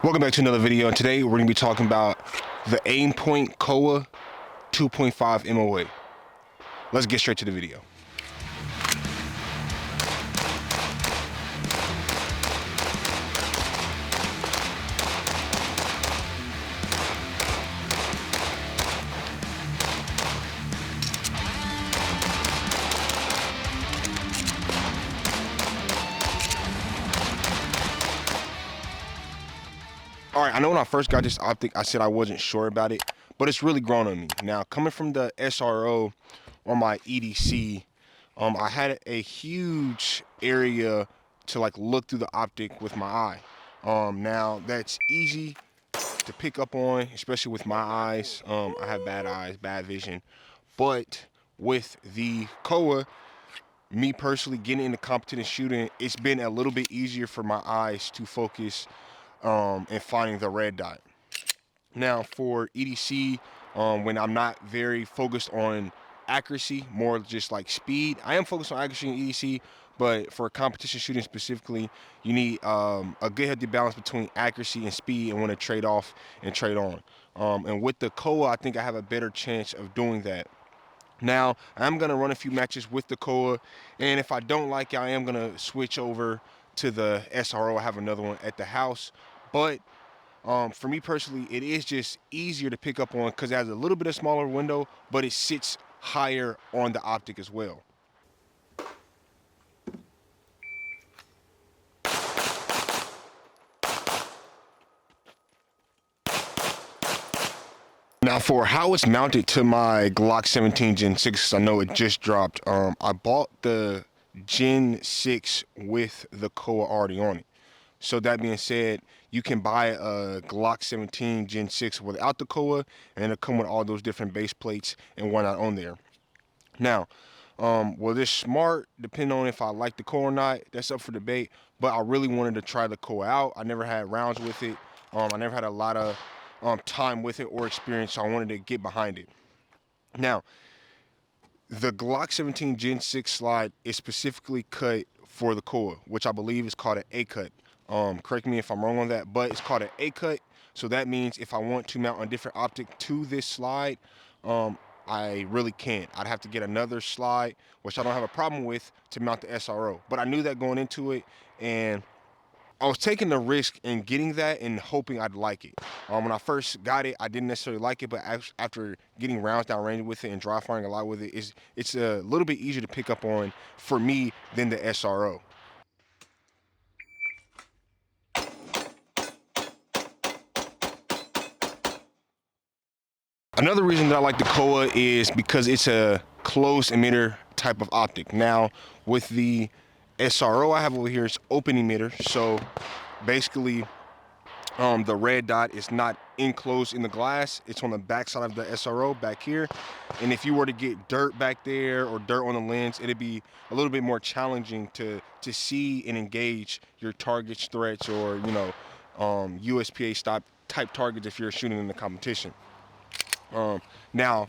Welcome back to another video, and today we're going to be talking about the Aimpoint Coa 2.5 MOA. Let's get straight to the video. Alright, I know when I first got this optic, I said I wasn't sure about it, but it's really grown on me. Now, coming from the SRO on my EDC, I had a huge area to look through the optic with my eye. Now that's easy to pick up on, especially with my eyes. I have bad eyes, bad vision, but with the Coa, me personally getting into competitive shooting, it's been a little bit easier for my eyes to focus and finding the red dot. Now for EDC, when I'm not very focused on accuracy, more just like speed, I am focused on accuracy in EDC, but for competition shooting specifically, you need a good healthy balance between accuracy and speed, and want to trade off and trade on. And with the Coa, I think I have a better chance of doing that. Now, I'm going to run a few matches with the Coa, and if I don't like it, I am going to switch over to the SRO. I have another one at the house, but for me personally, it is just easier to pick up on because it has a little bit of smaller window, but it sits higher on the optic as well. Now for how it's mounted to my Glock 17 Gen 6, I know it just dropped. I bought the Gen 6 with the Coa already on it. So that being said, you can buy a Glock 17 Gen 6 without the Coa, and it'll come with all those different base plates and whatnot on there. Now, well, this smart, depending on if I like the Coa or not, that's up for debate. But I really wanted to try the Coa out. I never had rounds with it. I never had a lot of time with it or experience, so I wanted to get behind it. Now, the Glock 17 Gen 6 slide is specifically cut for the Coa, which I believe is called an A-cut. Correct me if I'm wrong on that, but it's called an A-cut. So that means if I want to mount a different optic to this slide, I really can't. I'd have to get another slide, which I don't have a problem with, to mount the SRO. But I knew that going into it, and I was taking the risk in getting that and hoping I'd like it. When I first got it, I didn't necessarily like it, but after getting rounds down range with it and dry firing a lot with it, it's a little bit easier to pick up on for me than the SRO. Another reason that I like the Coa is because it's a closed emitter type of optic. Now, with the SRO I have over here, it's open emitter, so basically the red dot is not enclosed in the glass. It's on the back side of the SRO back here. And if you were to get dirt back there or dirt on the lens, it'd be a little bit more challenging to see and engage your targets, threats, or USPA stop type targets if you're shooting in the competition. Now,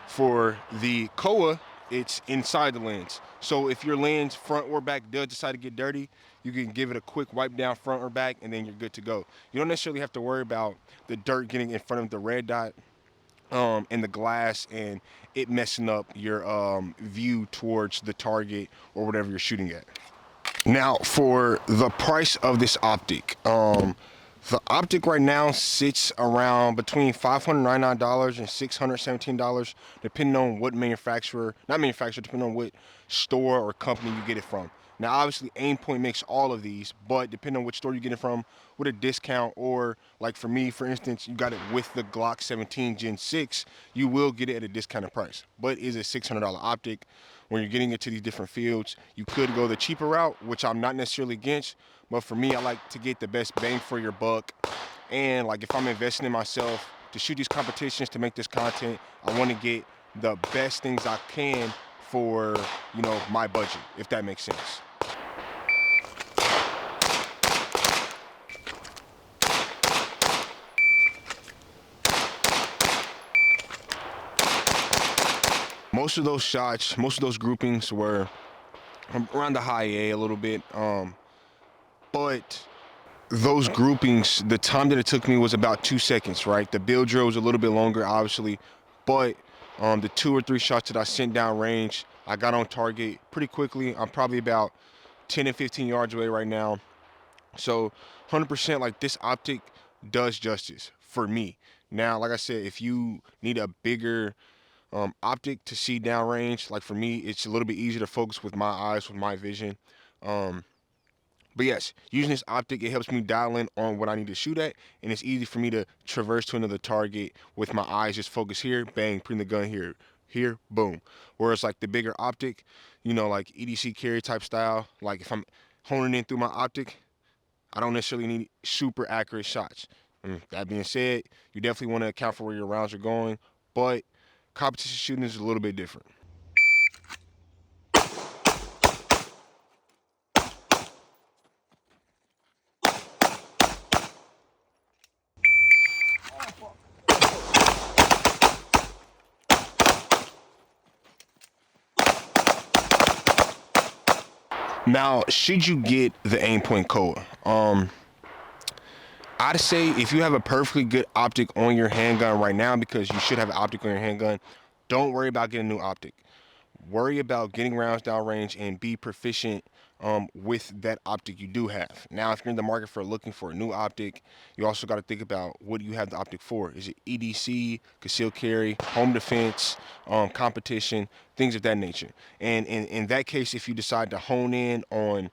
for the Coa, it's inside the lens. So if your lens, front or back, does decide to get dirty, you can give it a quick wipe down front or back, and then you're good to go. You don't necessarily have to worry about the dirt getting in front of the red dot in the glass and it messing up your view towards the target or whatever you're shooting at. Now, for the price of this optic, the optic right now sits around between $599 and $617, depending on what manufacturer, depending on what store or company you get it from. Now, obviously, Aimpoint makes all of these, but depending on which store you get it from, with a discount, or like for me, for instance, you got it with the Glock 17 Gen 6, you will get it at a discounted price. But it's a $600 optic. When you're getting into these different fields, you could go the cheaper route, which I'm not necessarily against, but for me, I like to get the best bang for your buck. And like if I'm investing in myself to shoot these competitions, to make this content, I want to get the best things I can for, my budget, if that makes sense. Most of those shots, most of those groupings were around the high A a little bit, but those groupings, the time that it took me was about 2 seconds, right? The build drill was a little bit longer, obviously, but the 2 or 3 shots that I sent down range, I got on target pretty quickly. I'm probably about 10 and 15 yards away right now. So 100%, like, this optic does justice for me. Now, like I said, if you need a bigger optic to see downrange, like for me, it's a little bit easier to focus with my eyes, with my vision. Um, but yes, using this optic, it helps me dial in on what I need to shoot at, and it's easy for me to traverse to another target with my eyes just focus here, bang, putting the gun here, here, boom. Whereas like the bigger optic, you know, like EDC carry type style, like if I'm honing in through my optic, I don't necessarily need super accurate shots. That being said, you definitely want to account for where your rounds are going, but competition shooting is a little bit different. Now, should you get the Aimpoint Coa? I'd say if you have a perfectly good optic on your handgun right now, because you should have an optic on your handgun, don't worry about getting a new optic. Worry about getting rounds downrange and be proficient with that optic you do have. Now, if you're in the market for looking for a new optic, you also got to think about what do you have the optic for? Is it EDC, concealed carry, home defense, competition, things of that nature? And in that case, if you decide to hone in on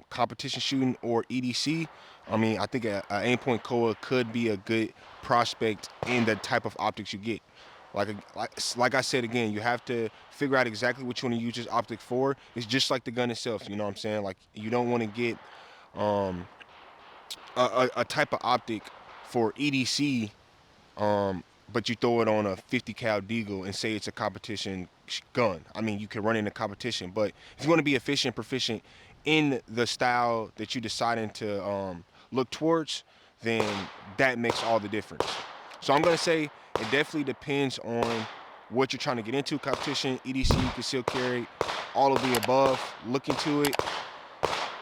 competition shooting or EDC, I mean, I think a Aimpoint Coa could be a good prospect in the type of optics you get. Like I said again, you have to figure out exactly what you want to use this optic for. It's just like the gun itself, you know what I'm saying? Like, you don't want to get um, a type of optic for EDC, but you throw it on a 50 cal deagle and say it's a competition gun. I mean, you can run in a competition, but if you want to be efficient, proficient in the style that you deciding to look towards, then that makes all the difference. So I'm gonna say it definitely depends on what you're trying to get into: competition, EDC, concealed carry, all of the above. Look into it,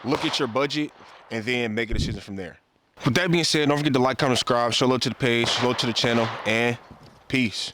look at your budget, and then make a decision from there. With that being said, don't forget to like, comment, subscribe, show love to the page, show love to the channel, and peace.